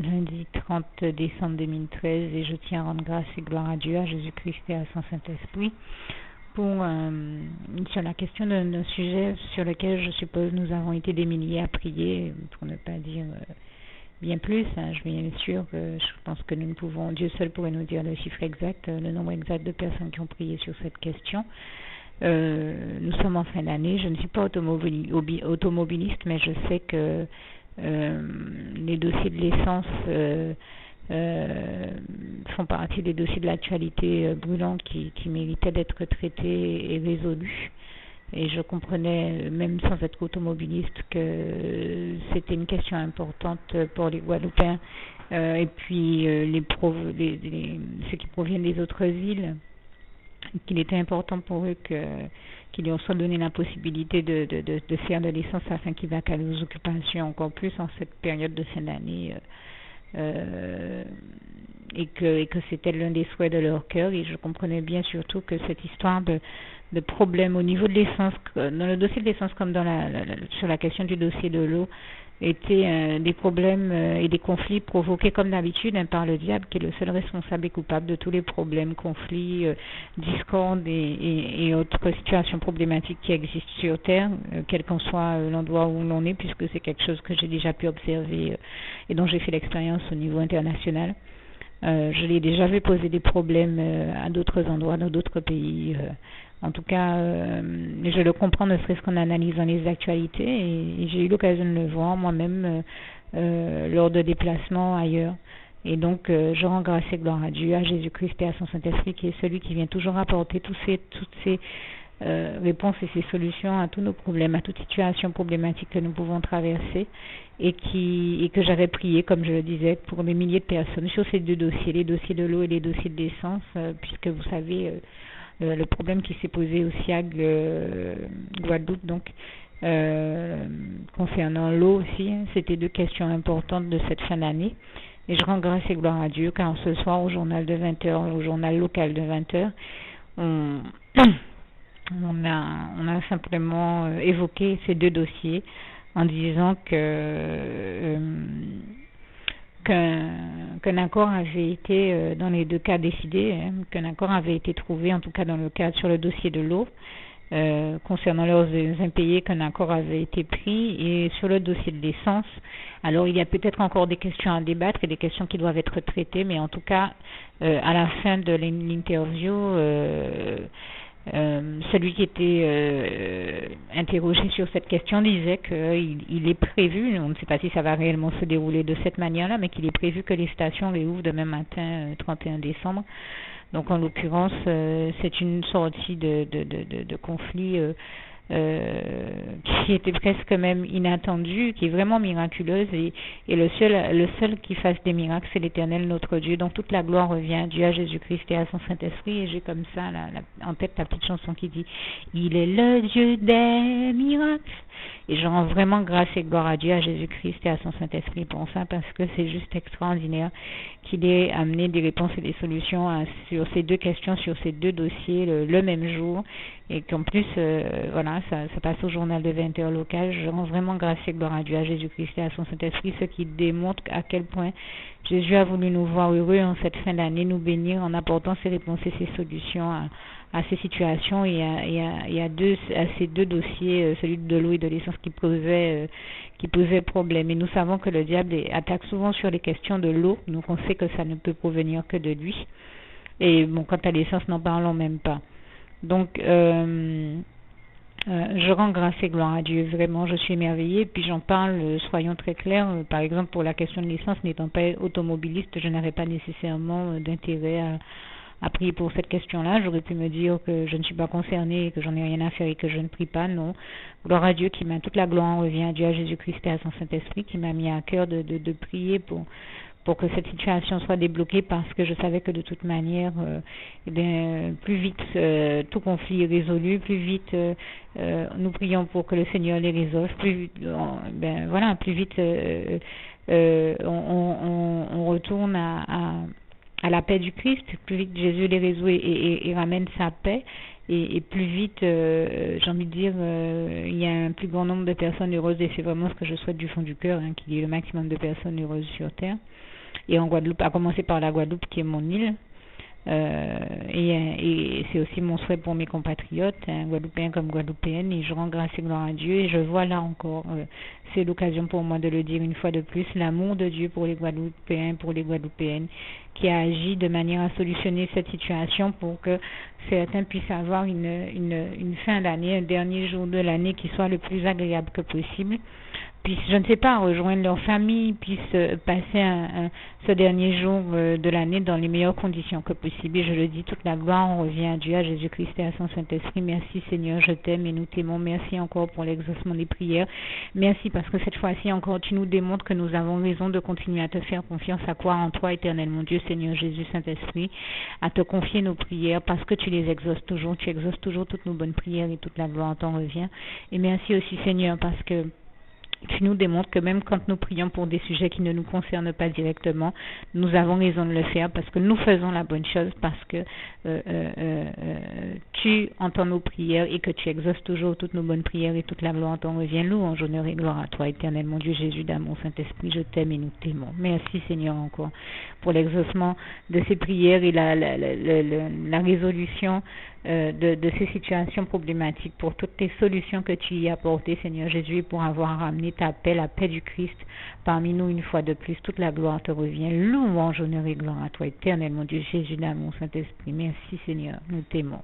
lundi 30 décembre 2013 et je tiens à rendre grâce et gloire à Dieu, à Jésus-Christ et à son Saint-Esprit sur la question d'un sujet sur lequel je suppose nous avons été des milliers à prier, pour ne pas dire bien plus. Bien sûr, je pense que nous ne pouvons, Dieu seul pourrait nous dire le chiffre exact, le nombre exact de personnes qui ont prié sur cette question. Nous sommes en fin d'année, je ne suis pas automobiliste, mais je sais que les dossiers de l'essence font partie des dossiers de l'actualité brûlants qui méritaient d'être traités et résolus. Et je comprenais, même sans être automobiliste, que c'était une question importante pour les Guadeloupéens et puis ceux qui proviennent des autres îles, qu'il était important pour eux qu'ils leur soit donné la possibilité de faire de l'essence afin qu'ils vaquent à leurs occupations encore plus en cette période de fin d'année. Et que c'était l'un des souhaits de leur cœur, et je comprenais bien surtout que cette histoire de problème au niveau de l'essence, dans le dossier de l'essence comme sur la question du dossier de l'eau, étaient des problèmes et des conflits provoqués comme d'habitude par le diable, qui est le seul responsable et coupable de tous les problèmes, conflits, discordes et autres situations problématiques qui existent sur Terre, quel qu'en soit l'endroit où l'on est, puisque c'est quelque chose que j'ai déjà pu observer et dont j'ai fait l'expérience au niveau international. Je l'ai déjà vu poser des problèmes à d'autres endroits, dans d'autres pays. En tout cas, je le comprends, ne serait-ce qu'en analysant les actualités, et j'ai eu l'occasion de le voir moi-même lors de déplacements ailleurs. Et donc, je rends grâce et gloire à Dieu, à Jésus-Christ et à son Saint-Esprit, qui est celui qui vient toujours apporter toutes ces réponses et ces solutions à tous nos problèmes, à toute situation problématique que nous pouvons traverser, et que j'avais prié, comme je le disais, pour des milliers de personnes sur ces deux dossiers, les dossiers de l'eau et les dossiers de l'essence, puisque vous savez le problème qui s'est posé au SIAG Guadeloupe, donc concernant l'eau aussi, c'était deux questions importantes de cette fin d'année. Et je rends grâce et gloire à Dieu, car ce soir au journal de 20h, au journal local de 20h, on a simplement évoqué ces deux dossiers en disant qu'un accord avait été dans les deux cas décidé, qu'un accord avait été trouvé, en tout cas dans le cas sur le dossier de l'eau, concernant leurs impayés, qu'un accord avait été pris, et sur le dossier de l'essence, alors il y a peut-être encore des questions à débattre et des questions qui doivent être traitées, mais en tout cas, à la fin de l'interview, celui qui était interrogé sur cette question disait qu'il est prévu, on ne sait pas si ça va réellement se dérouler de cette manière-là, mais qu'il est prévu que les stations réouvrent demain matin, 31 décembre. Donc en l'occurrence, c'est une sortie de conflit qui était presque même inattendue, qui est vraiment miraculeuse, et le seul qui fasse des miracles, c'est l'Éternel notre Dieu. Donc toute la gloire revient à Dieu, à Jésus-Christ et à son Saint-Esprit. Et j'ai comme ça en tête la petite chanson qui dit « Il est le Dieu des miracles ». Et je rends vraiment grâce et gloire à Dieu, à Jésus-Christ et à son Saint-Esprit pour ça, parce que c'est juste extraordinaire qu'il ait amené des réponses et des solutions sur ces deux questions, sur ces deux dossiers le même jour, et qu'en plus, voilà, ça passe au journal de 20h local. Je rends vraiment grâce et gloire à Dieu, à Jésus-Christ et à son Saint-Esprit, ce qui démontre à quel point Jésus a voulu nous voir heureux en cette fin d'année, nous bénir en apportant ces réponses et ces solutions à ces situations et à ces deux dossiers, celui de l'eau et de l'essence qui posait problème. Et nous savons que le diable attaque souvent sur les questions de l'eau, donc on sait que ça ne peut provenir que de lui. Et bon, quant à l'essence, n'en parlons même pas. Donc, je rends grâce et gloire à Dieu, vraiment, je suis émerveillée, puis j'en parle, soyons très clairs, par exemple pour la question de l'essence, n'étant pas automobiliste, je n'aurais pas nécessairement d'intérêt à prier pour cette question-là. J'aurais pu me dire que je ne suis pas concernée, que j'en ai rien à faire et que je ne prie pas, non. Gloire à Dieu, toute la gloire revient à Dieu, à Jésus-Christ et à son Saint-Esprit, qui m'a mis à cœur de prier pour que cette situation soit débloquée, parce que je savais que de toute manière, plus vite tout conflit est résolu, plus vite nous prions pour que le Seigneur les résolve, plus vite on retourne à la paix du Christ, plus vite Jésus les résout et ramène sa paix. et plus vite, j'ai envie de dire, il y a un plus grand nombre de personnes heureuses et c'est vraiment ce que je souhaite du fond du cœur, hein, qu'il y ait le maximum de personnes heureuses sur Terre. Et en Guadeloupe, à commencer par la Guadeloupe qui est mon île. Et c'est aussi mon souhait pour mes compatriotes, hein, Guadeloupéens comme Guadeloupéennes, et je rends grâce et gloire à Dieu, et je vois là encore, c'est l'occasion pour moi de le dire une fois de plus, l'amour de Dieu pour les Guadeloupéens, pour les Guadeloupéennes, qui a agi de manière à solutionner cette situation pour que certains puissent avoir une fin d'année, un dernier jour de l'année qui soit le plus agréable que possible, puissent, je ne sais pas, rejoindre leur famille, puissent passer ce dernier jour de l'année dans les meilleures conditions que possible. Et je le dis, toute la gloire, on revient à Dieu, à Jésus-Christ et à son Saint-Esprit. Merci Seigneur, je t'aime et nous t'aimons. Merci encore pour l'exaucement des prières. Merci parce que cette fois-ci encore, tu nous démontres que nous avons raison de continuer à te faire confiance, à croire en toi, éternel mon Dieu, Seigneur Jésus, Saint-Esprit, à te confier nos prières parce que tu les exauces toujours. Tu exauces toujours toutes nos bonnes prières et toute la gloire t'en revient. Et merci aussi Seigneur parce que tu nous démontres que même quand nous prions pour des sujets qui ne nous concernent pas directement, nous avons raison de le faire parce que nous faisons la bonne chose, parce que tu entends nos prières et que tu exauces toujours toutes nos bonnes prières et toute la gloire t'en revient. Louange, honneur et gloire à toi, éternel mon Dieu Jésus d'amour, Saint-Esprit, je t'aime et nous t'aimons. Merci Seigneur encore pour l'exaucement de ces prières et la résolution de ces situations problématiques, pour toutes tes solutions que tu y as apportées, Seigneur Jésus, pour avoir ramené ta paix, la paix du Christ parmi nous une fois de plus. Toute la gloire te revient. Louange, honneur et gloire à toi, éternel mon Dieu Jésus d'amour, Saint-Esprit. Merci Seigneur, nous t'aimons.